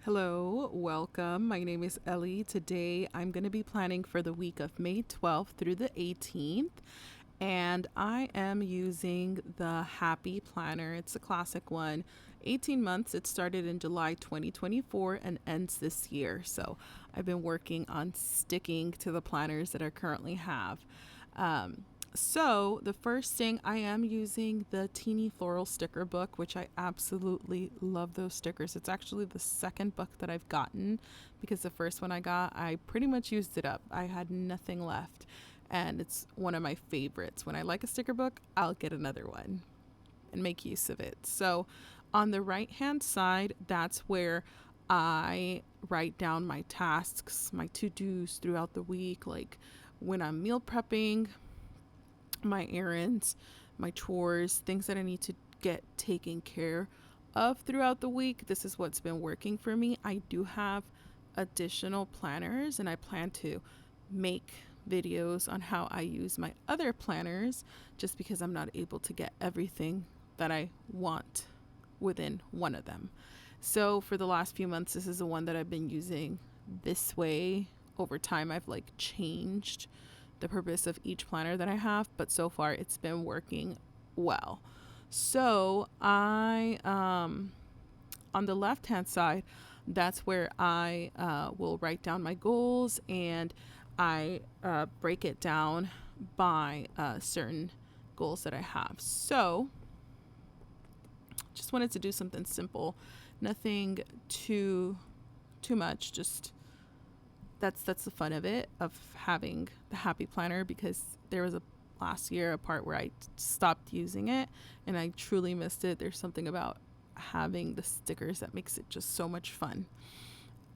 Hello, welcome. My name is Ellie. Today I'm going to be planning for the week of May 12th through the 18th, and I am using the Happy Planner. It's a classic one. 18 months. It started in July 2024 and ends this year. So I've been working on sticking to the planners that I currently have. So the first thing, I am using the Teeny Floral sticker book, which I absolutely love those stickers. It's actually the second book that I've gotten because the first one I got, I pretty much used it up. I had nothing left, and it's one of my favorites. When I like a sticker book, I'll get another one and make use of it. So on the right hand side, that's where I write down my tasks, my to-dos throughout the week, like when I'm meal prepping, my errands, my chores, things that I need to get taken care of throughout the week. This is what's been working for me. I do have additional planners, and I plan to make videos on how I use my other planners just because I'm not able to get everything that I want within one of them. So for the last few months, this is the one that I've been using this way. Over time, I've changed the purpose of each planner that I have, but so far it's been working well. So I, on the left hand side, that's where I will write down my goals, and I break it down by certain goals that I have. So just wanted to do something simple, nothing too much, just that's the fun of it, of having the Happy Planner, because there was last year a part where I stopped using it and I truly missed it. There's something about having the stickers that makes it just so much fun.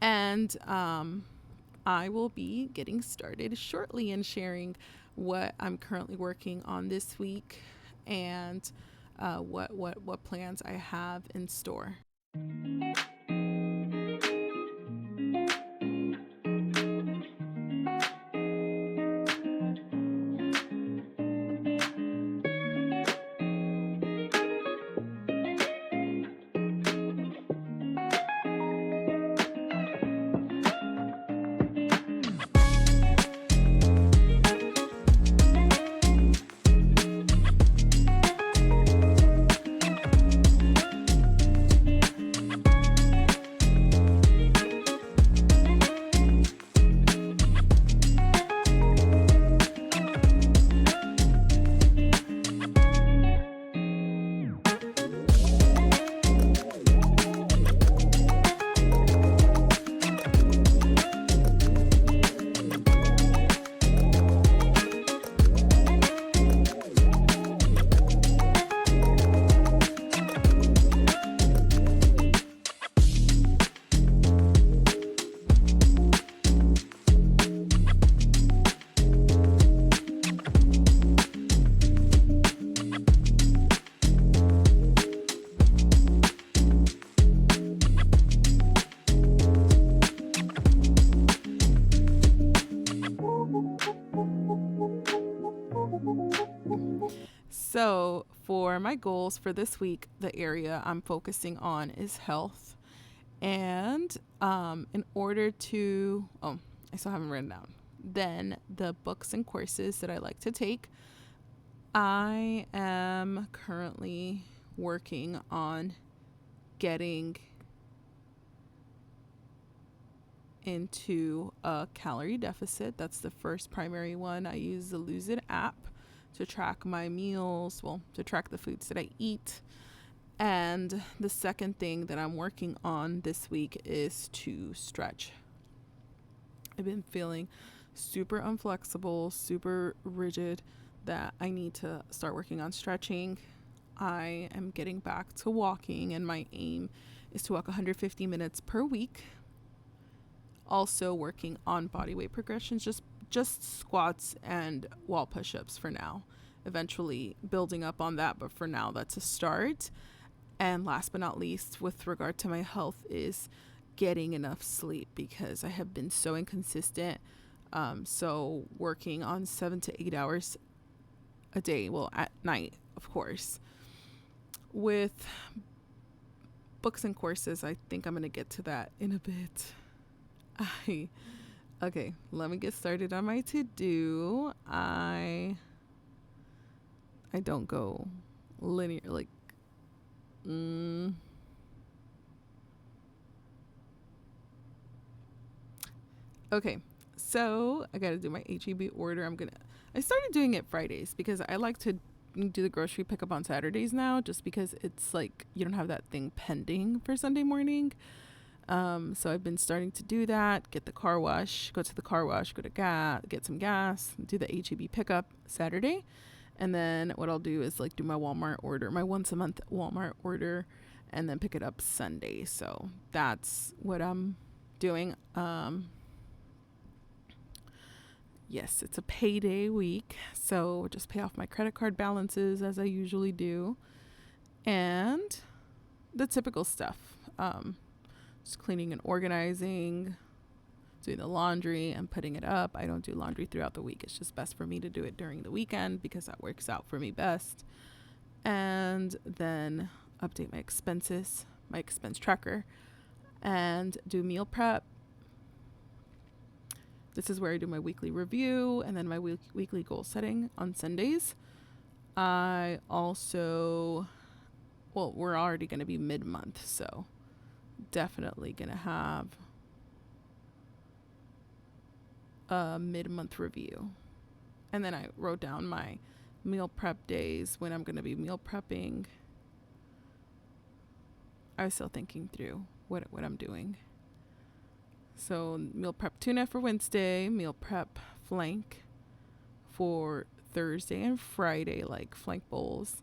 And I will be getting started shortly and sharing what I'm currently working on this week and what plans I have in store. So for my goals for this week, the area I'm focusing on is health. And in order to, I still haven't written down. Then the books and courses that I like to take. I am currently working on getting into a calorie deficit. That's the first primary one. I use the Lose It app to track my meals, to track the foods that I eat. And the second thing that I'm working on this week is to stretch. I've been feeling super unflexible, super rigid, that I need to start working on stretching. I am getting back to walking, and my aim is to walk 150 minutes per week. Also working on body weight progressions, just squats and wall push-ups for now. Eventually building up on that, but for now that's a start. And last but not least, with regard to my health, is getting enough sleep, because I have been so inconsistent. So working on 7 to 8 hours a day, at night, of course. With books and courses, I think I'm going to get to that in a bit. Okay, let me get started on my to-do. I don't go linear, like, okay, so I got to do my HEB order. I started doing it Fridays because I like to do the grocery pickup on Saturdays now, just because it's like you don't have that thing pending for Sunday morning. So I've been starting to do that, get the car wash, go to the car wash, go to get some gas, do the HEB pickup Saturday. And then what I'll do is like do my Walmart order, my once a month Walmart order, and then pick it up Sunday. So that's what I'm doing. Yes, it's a payday week, so just pay off my credit card balances as I usually do. And the typical stuff. Just cleaning and organizing, doing the laundry and putting it up. I don't do laundry throughout the week. It's just best for me to do it during the weekend because that works out for me best. And then update my expenses, my expense tracker, and do meal prep. This is where I do my weekly review and then my weekly goal setting on Sundays. I also, well, we're already going to be mid-month, so definitely going to have a mid-month review. And then I wrote down my meal prep days when I'm going to be meal prepping. I was still thinking through what I'm doing. So meal prep tuna for Wednesday, meal prep flank for Thursday and Friday, like flank bowls.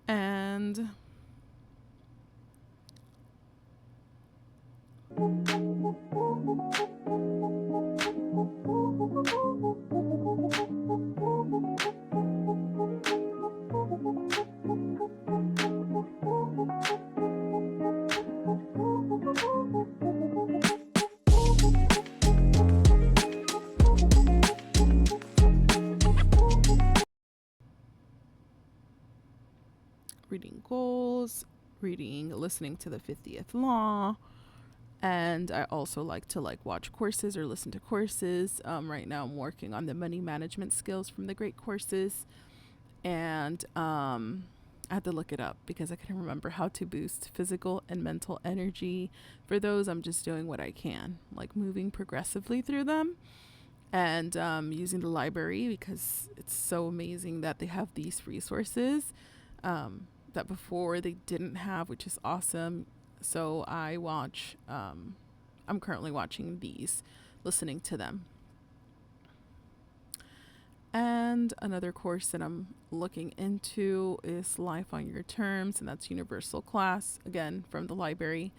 And reading goals, listening to the 50th law. And I also like to watch courses or listen to courses. Right now I'm working on the money management skills from the Great Courses. And I had to look it up because I couldn't remember how to boost physical and mental energy. For those, I'm just doing what I can, like moving progressively through them. And using the library because it's so amazing that they have these resources that before they didn't have, which is awesome. So I'm currently watching these, listening to them. And another course that I'm looking into is Life on Your Terms, and that's universal class, again, from the library.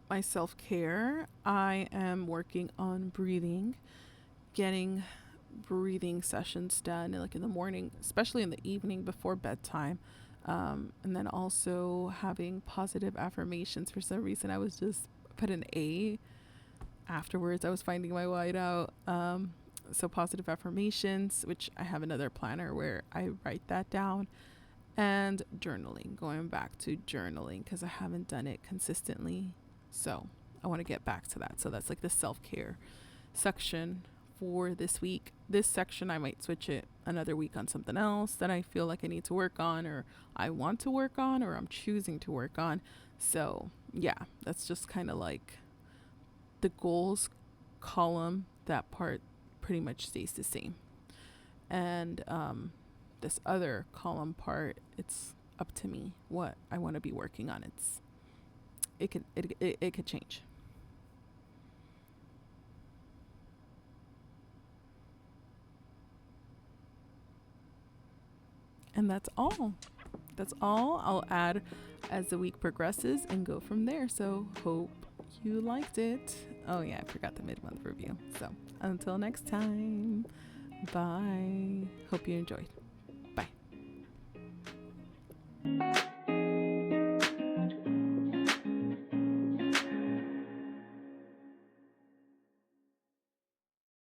My self-care, I am working on breathing, getting breathing sessions done like in the morning, especially in the evening before bedtime, and then also having positive affirmations. For some reason I was just put an A afterwards. I was finding my whiteout. So positive affirmations, which I have another planner where I write that down, and journaling, going back to journaling because I haven't done it consistently. So I want to get back to that. So that's like the self-care section for this week. This section, I might switch it another week on something else that I feel like I need to work on, or I want to work on, or I'm choosing to work on. So yeah, that's just kind of like the goals column. That part pretty much stays the same. And this other column part, it's up to me what I want to be working on. It could change. And that's all. That's all. I'll add as the week progresses and go from there. So hope you liked it. Oh yeah, I forgot the mid-month review. So until next time, bye. Hope you enjoyed. Bye.